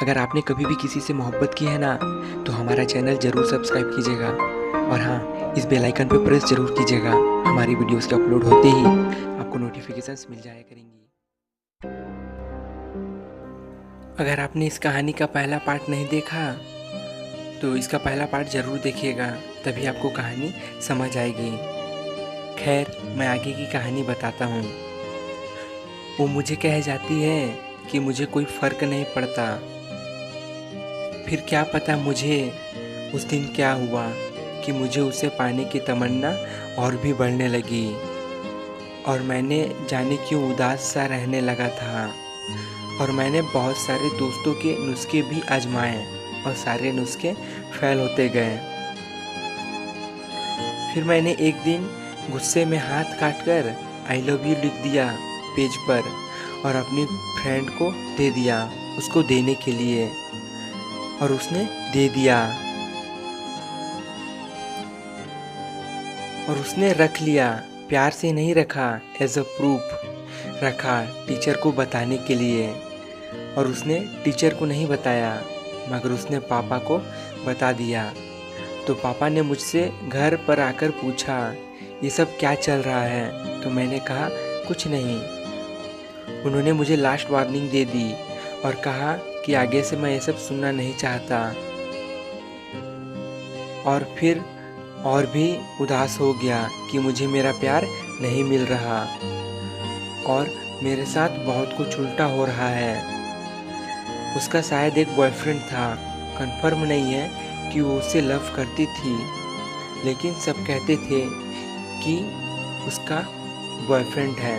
अगर आपने कभी भी किसी से मोहब्बत की है ना, तो हमारा चैनल ज़रूर सब्सक्राइब कीजिएगा और हाँ, इस बेल आइकन पे प्रेस ज़रूर कीजिएगा। हमारी वीडियोस के अपलोड होते ही आपको नोटिफिकेशंस मिल जाया करेंगी। अगर आपने इस कहानी का पहला पार्ट नहीं देखा, तो इसका पहला पार्ट ज़रूर देखिएगा, तभी आपको कहानी समझ आएगी। खैर, मैं आगे की कहानी बताता हूँ। वो मुझे कह जाती है कि मुझे कोई फ़र्क नहीं पड़ता। फिर क्या पता मुझे उस दिन क्या हुआ कि मुझे उसे पाने की तमन्ना और भी बढ़ने लगी और मैंने जाने क्यों उदास सा रहने लगा था। और मैंने बहुत सारे दोस्तों के नुस्खे भी आजमाए और सारे नुस्खे फेल होते गए। फिर मैंने एक दिन गुस्से में हाथ काटकर आई लव यू लिख दिया पेज पर और अपनी फ्रेंड को दे दिया उसको देने के लिए, और उसने दे दिया और उसने रख लिया। प्यार से नहीं रखा, एज अ प्रूफ रखा टीचर को बताने के लिए। और उसने टीचर को नहीं बताया, मगर उसने पापा को बता दिया। तो पापा ने मुझसे घर पर आकर पूछा, ये सब क्या चल रहा है? तो मैंने कहा कुछ नहीं। उन्होंने मुझे लास्ट वार्निंग दे दी और कहा कि आगे से मैं ये सब सुनना नहीं चाहता। और फिर और भी उदास हो गया कि मुझे मेरा प्यार नहीं मिल रहा और मेरे साथ बहुत कुछ उल्टा हो रहा है। उसका शायद एक बॉयफ्रेंड था, कंफर्म नहीं है कि वो उससे लव करती थी, लेकिन सब कहते थे कि उसका बॉयफ्रेंड है,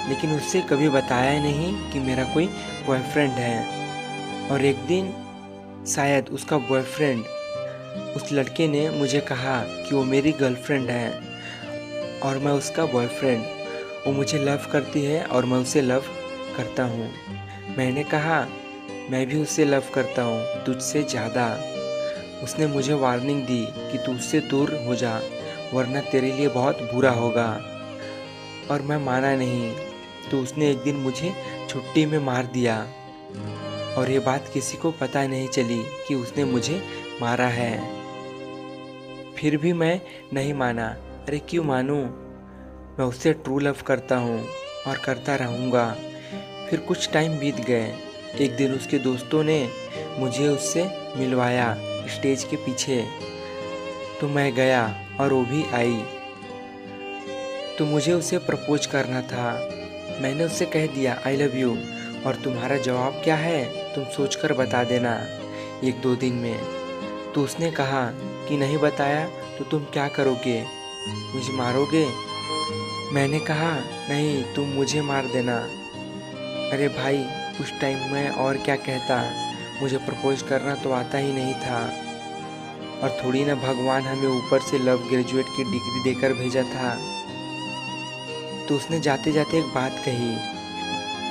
लेकिन उससे कभी बताया नहीं कि मेरा कोई बॉयफ्रेंड है। और एक दिन शायद उसका बॉयफ्रेंड, उस लड़के ने मुझे कहा कि वो मेरी गर्लफ्रेंड है और मैं उसका बॉयफ्रेंड। वो मुझे लव करती है और मैं उसे लव करता हूँ। मैंने कहा मैं भी उससे लव करता हूँ, तुझसे ज़्यादा। उसने मुझे वार्निंग दी कि तू उससे दूर हो जा, वरना तेरे लिए बहुत बुरा होगा। और मैं माना नहीं, तो उसने एक दिन मुझे छुट्टी में मार दिया और ये बात किसी को पता नहीं चली कि उसने मुझे मारा है। फिर भी मैं नहीं माना। अरे क्यों मानूं? मैं उससे ट्रू लव करता हूँ और करता रहूँगा। फिर कुछ टाइम बीत गए। एक दिन उसके दोस्तों ने मुझे उससे मिलवाया स्टेज के पीछे, तो मैं गया और वो भी आई। तो मुझे उसे प्रपोज करना था। मैंने उससे कह दिया आई लव यू, और तुम्हारा जवाब क्या है तुम सोचकर बता देना 1-2 दिन में। तो उसने कहा कि नहीं बताया तो तुम क्या करोगे, मुझे मारोगे? मैंने कहा नहीं, तुम मुझे मार देना। अरे भाई, उस टाइम मैं और क्या कहता, मुझे प्रपोज करना तो आता ही नहीं था। और थोड़ी ना भगवान हमें ऊपर से लव ग्रेजुएट की डिग्री देकर भेजा था। तो उसने जाते जाते एक बात कही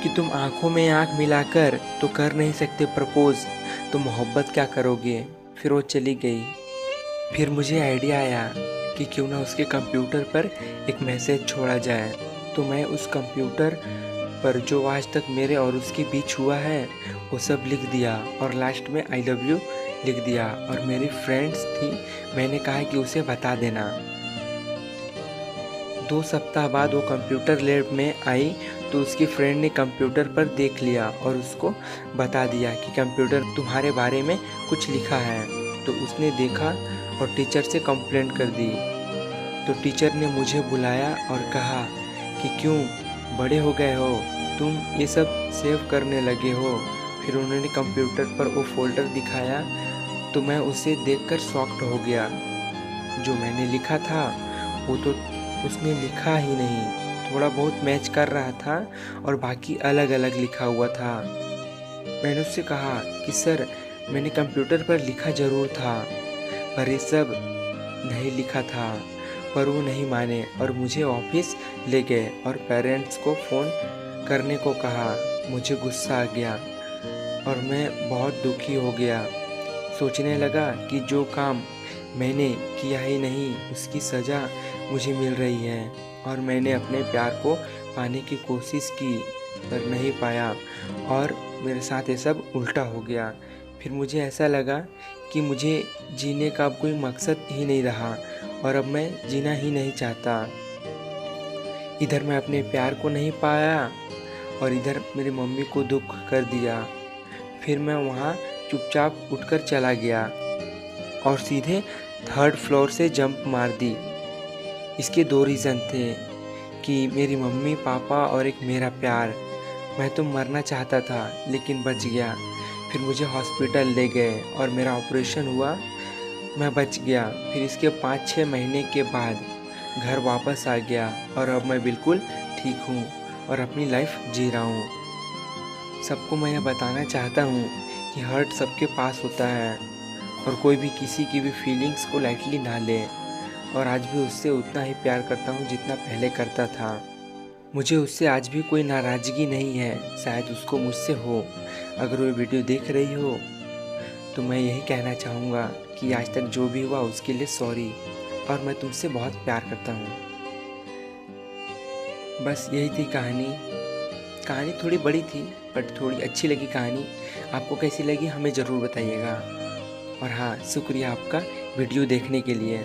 कि तुम आंखों में आंख मिलाकर तो कर नहीं सकते प्रपोज, तो मोहब्बत क्या करोगे? फिर वो चली गई। फिर मुझे आइडिया आया कि क्यों ना उसके कंप्यूटर पर एक मैसेज छोड़ा जाए। तो मैं उस कंप्यूटर पर जो आज तक मेरे और उसके बीच हुआ है वो सब लिख दिया और लास्ट में आई लव यू लिख दिया। और मेरी फ्रेंड्स थी, मैंने कहा कि उसे बता देना। 2 सप्ताह बाद वो कंप्यूटर लैब में आई, तो उसकी फ्रेंड ने कंप्यूटर पर देख लिया और उसको बता दिया कि कंप्यूटर तुम्हारे बारे में कुछ लिखा है। तो उसने देखा और टीचर से कंप्लेंट कर दी। तो टीचर ने मुझे बुलाया और कहा कि क्यों बड़े हो गए हो, तुम ये सब सेव करने लगे हो। फिर उन्होंने कंप्यूटर पर वो फोल्डर दिखाया, तो मैं उसे देखकर शॉक्ड हो गया। जो मैंने लिखा था वो तो उसने लिखा ही नहीं, थोड़ा बहुत मैच कर रहा था और बाकी अलग अलग लिखा हुआ था। मैंने उससे कहा कि सर, मैंने कंप्यूटर पर लिखा ज़रूर था, पर ये सब नहीं लिखा था। पर वो नहीं माने और मुझे ऑफिस ले गए और पेरेंट्स को फ़ोन करने को कहा। मुझे गुस्सा आ गया और मैं बहुत दुखी हो गया। सोचने लगा कि जो काम मैंने किया ही नहीं, उसकी सज़ा मुझे मिल रही है। और मैंने अपने प्यार को पाने की कोशिश की पर नहीं पाया, और मेरे साथ ये सब उल्टा हो गया। फिर मुझे ऐसा लगा कि मुझे जीने का अब कोई मकसद ही नहीं रहा और अब मैं जीना ही नहीं चाहता। इधर मैं अपने प्यार को नहीं पाया और इधर मेरी मम्मी को दुख कर दिया। फिर मैं वहाँ चुपचाप उठकर चला गया और सीधे 3rd फ्लोर से जंप मार दी। इसके 2 रीज़न थे कि मेरी मम्मी पापा और एक मेरा प्यार। मैं तो मरना चाहता था लेकिन बच गया। फिर मुझे हॉस्पिटल ले गए और मेरा ऑपरेशन हुआ, मैं बच गया। फिर इसके 5-6 महीने के बाद घर वापस आ गया और अब मैं बिल्कुल ठीक हूँ और अपनी लाइफ जी रहा हूँ। सबको मैं यह बताना चाहता हूँ कि हर्ट सबके पास होता है और कोई भी किसी की भी फीलिंग्स को लाइटली ना ले। और आज भी उससे उतना ही प्यार करता हूँ जितना पहले करता था। मुझे उससे आज भी कोई नाराज़गी नहीं है, शायद उसको मुझसे हो। अगर वो वीडियो देख रही हो तो मैं यही कहना चाहूँगा कि आज तक जो भी हुआ उसके लिए सॉरी और मैं तुमसे बहुत प्यार करता हूँ। बस यही थी कहानी। कहानी थोड़ी बड़ी थी बट थोड़ी अच्छी लगी कहानी। आपको कैसी लगी हमें ज़रूर बताइएगा। और हाँ, शुक्रिया आपका वीडियो देखने के लिए।